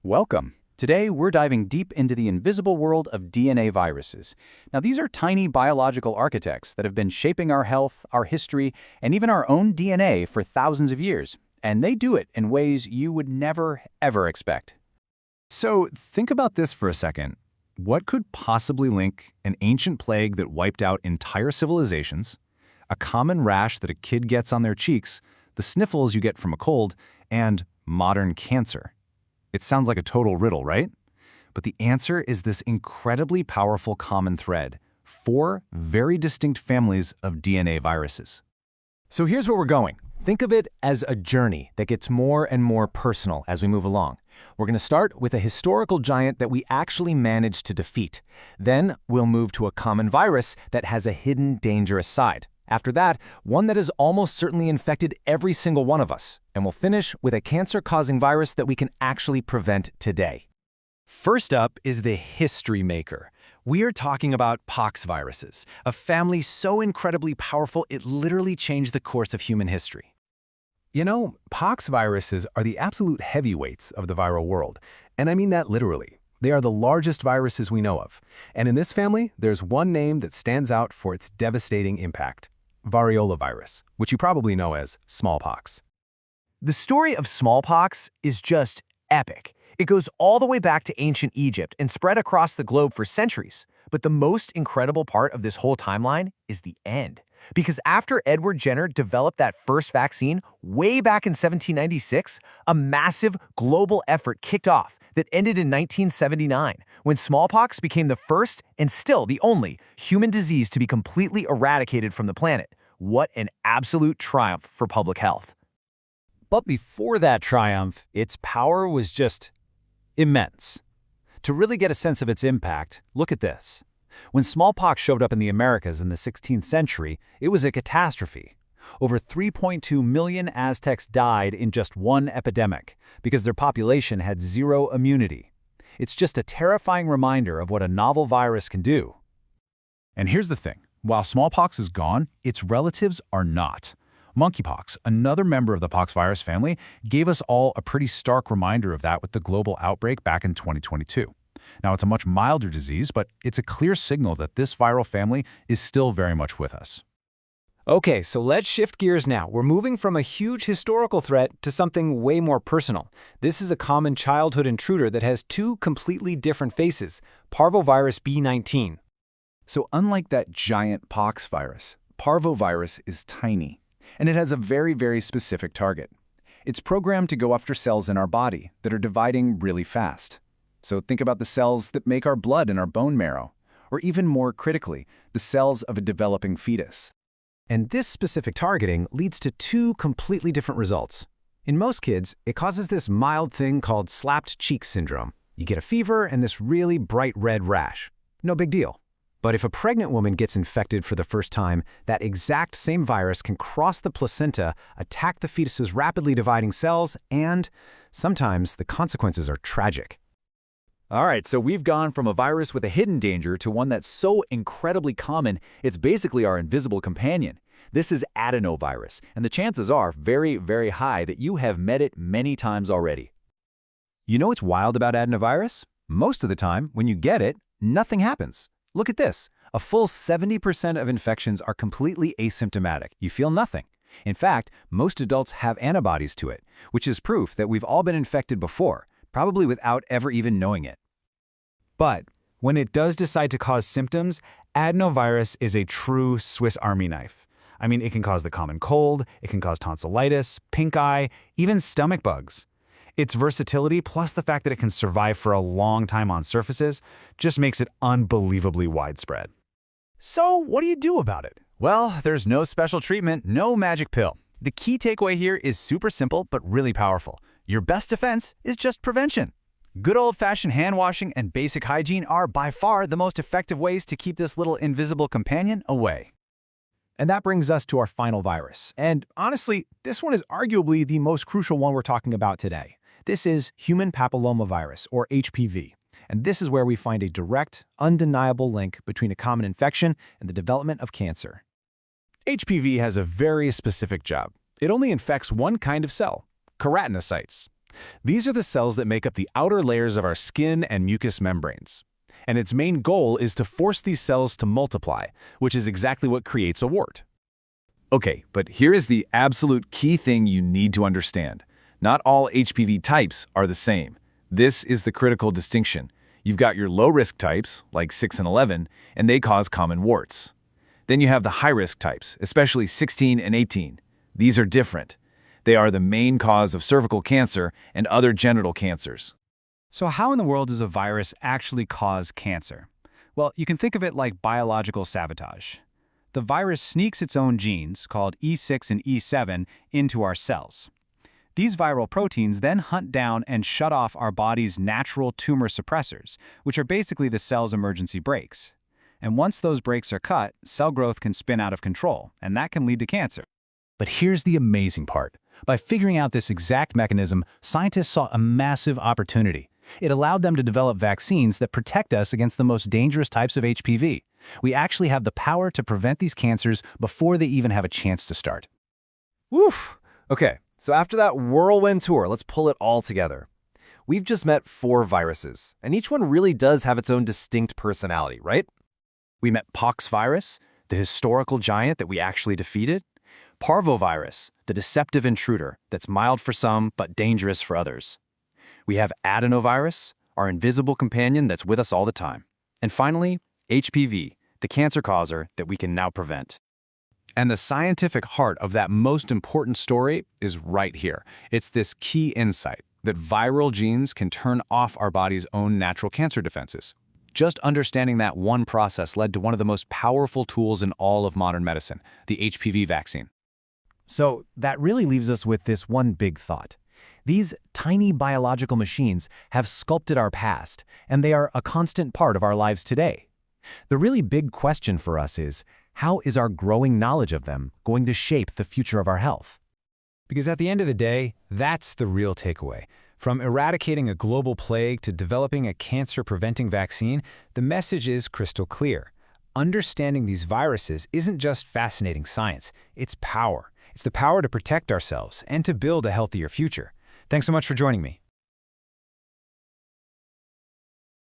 Welcome. Today, we're diving deep into the invisible world of DNA viruses. Now, these are tiny biological architects that have been shaping our health, our history, and even our own DNA for thousands of years. And they do it in ways you would never, ever expect. So think about this for a second. What could possibly link an ancient plague that wiped out entire civilizations, a common rash that a kid gets on their cheeks, the sniffles you get from a cold, and modern cancer? It sounds like a total riddle, right? But the answer is this incredibly powerful common thread: 4 very distinct families of DNA viruses. So here's where we're going. Think of it as a journey that gets more and more personal as we move along. We're going to start with a historical giant that we actually managed to defeat. Then we'll move to a common virus that has a hidden dangerous side. After that, one that has almost certainly infected every single one of us. And we'll finish with a cancer-causing virus that we can actually prevent today. First up is the history maker. We are talking about pox viruses, a family so incredibly powerful it literally changed the course of human history. You know, pox viruses are the absolute heavyweights of the viral world, and I mean that literally. They are the largest viruses we know of. And in this family, there's one name that stands out for its devastating impact: variola virus, which you probably know as smallpox. The story of smallpox is just epic. It goes all the way back to ancient Egypt and spread across the globe for centuries. But the most incredible part of this whole timeline is the end. Because after Edward Jenner developed that first vaccine way back in 1796, a massive global effort kicked off that ended in 1979, when smallpox became the first and still the only human disease to be completely eradicated from the planet. What an absolute triumph for public health. But before that triumph, its power was just immense. To really get a sense of its impact, look at this. When smallpox showed up in the Americas in the 16th century, it was a catastrophe. Over 3.2 million Aztecs died in just one epidemic because their population had zero immunity. It's just a terrifying reminder of what a novel virus can do. And here's the thing. While smallpox is gone, its relatives are not. Monkeypox, another member of the poxvirus family, gave us all a pretty stark reminder of that with the global outbreak back in 2022. Now, it's a much milder disease, but it's a clear signal that this viral family is still very much with us. Okay, so let's shift gears now. We're moving from a huge historical threat to something way more personal. This is a common childhood intruder that has 2 completely different faces: parvovirus B19. So unlike that giant pox virus, parvovirus is tiny, and it has a very, very specific target. It's programmed to go after cells in our body that are dividing really fast. So think about the cells that make our blood and our bone marrow, or even more critically, the cells of a developing fetus. And this specific targeting leads to 2 completely different results. In most kids, it causes this mild thing called slapped cheek syndrome. You get a fever and this really bright red rash. No big deal. But if a pregnant woman gets infected for the first time, that exact same virus can cross the placenta, attack the fetus's rapidly dividing cells, and sometimes the consequences are tragic. All right, so we've gone from a virus with a hidden danger to one that's so incredibly common, it's basically our invisible companion. This is adenovirus, and the chances are very, very high that you have met it many times already. You know what's wild about adenovirus? Most of the time, when you get it, nothing happens. Look at this. A full 70% of infections are completely asymptomatic. You feel nothing. In fact, most adults have antibodies to it, which is proof that we've all been infected before, probably without ever even knowing it. But when it does decide to cause symptoms, adenovirus is a true Swiss Army knife. I mean, it can cause the common cold, it can cause tonsillitis, pink eye, even stomach bugs. Its versatility, plus the fact that it can survive for a long time on surfaces, just makes it unbelievably widespread. So what do you do about it? Well, there's no special treatment, no magic pill. The key takeaway here is super simple but really powerful. Your best defense is just prevention. Good old-fashioned hand washing and basic hygiene are by far the most effective ways to keep this little invisible companion away. And that brings us to our final virus. And honestly, this one is arguably the most crucial one we're talking about today. This is human papillomavirus, or HPV. And this is where we find a direct, undeniable link between a common infection and the development of cancer. HPV has a very specific job. It only infects one kind of cell, keratinocytes. These are the cells that make up the outer layers of our skin and mucous membranes. And its main goal is to force these cells to multiply, which is exactly what creates a wart. Okay, but here is the absolute key thing you need to understand. Not all HPV types are the same. This is the critical distinction. You've got your low-risk types, like 6 and 11, and they cause common warts. Then you have the high-risk types, especially 16 and 18. These are different. They are the main cause of cervical cancer and other genital cancers. So how in the world does a virus actually cause cancer? Well, you can think of it like biological sabotage. The virus sneaks its own genes, called E6 and E7, into our cells. These viral proteins then hunt down and shut off our body's natural tumor suppressors, which are basically the cell's emergency brakes. And once those brakes are cut, cell growth can spin out of control, and that can lead to cancer. But here's the amazing part. By figuring out this exact mechanism, scientists saw a massive opportunity. It allowed them to develop vaccines that protect us against the most dangerous types of HPV. We actually have the power to prevent these cancers before they even have a chance to start. Woof! Okay, so after that whirlwind tour, let's pull it all together. We've just met 4 viruses, and each one really does have its own distinct personality, right? We met poxvirus, the historical giant that we actually defeated. Parvovirus, the deceptive intruder that's mild for some but dangerous for others. We have adenovirus, our invisible companion that's with us all the time. And finally, HPV, the cancer causer that we can now prevent. And the scientific heart of that most important story is right here. It's this key insight that viral genes can turn off our body's own natural cancer defenses. Just understanding that one process led to one of the most powerful tools in all of modern medicine, the HPV vaccine. So that really leaves us with this one big thought. These tiny biological machines have sculpted our past, and they are a constant part of our lives today. The really big question for us is, how is our growing knowledge of them going to shape the future of our health? Because at the end of the day, that's the real takeaway. From eradicating a global plague to developing a cancer-preventing vaccine, the message is crystal clear. Understanding these viruses isn't just fascinating science, it's power. It's the power to protect ourselves and to build a healthier future. Thanks so much for joining me.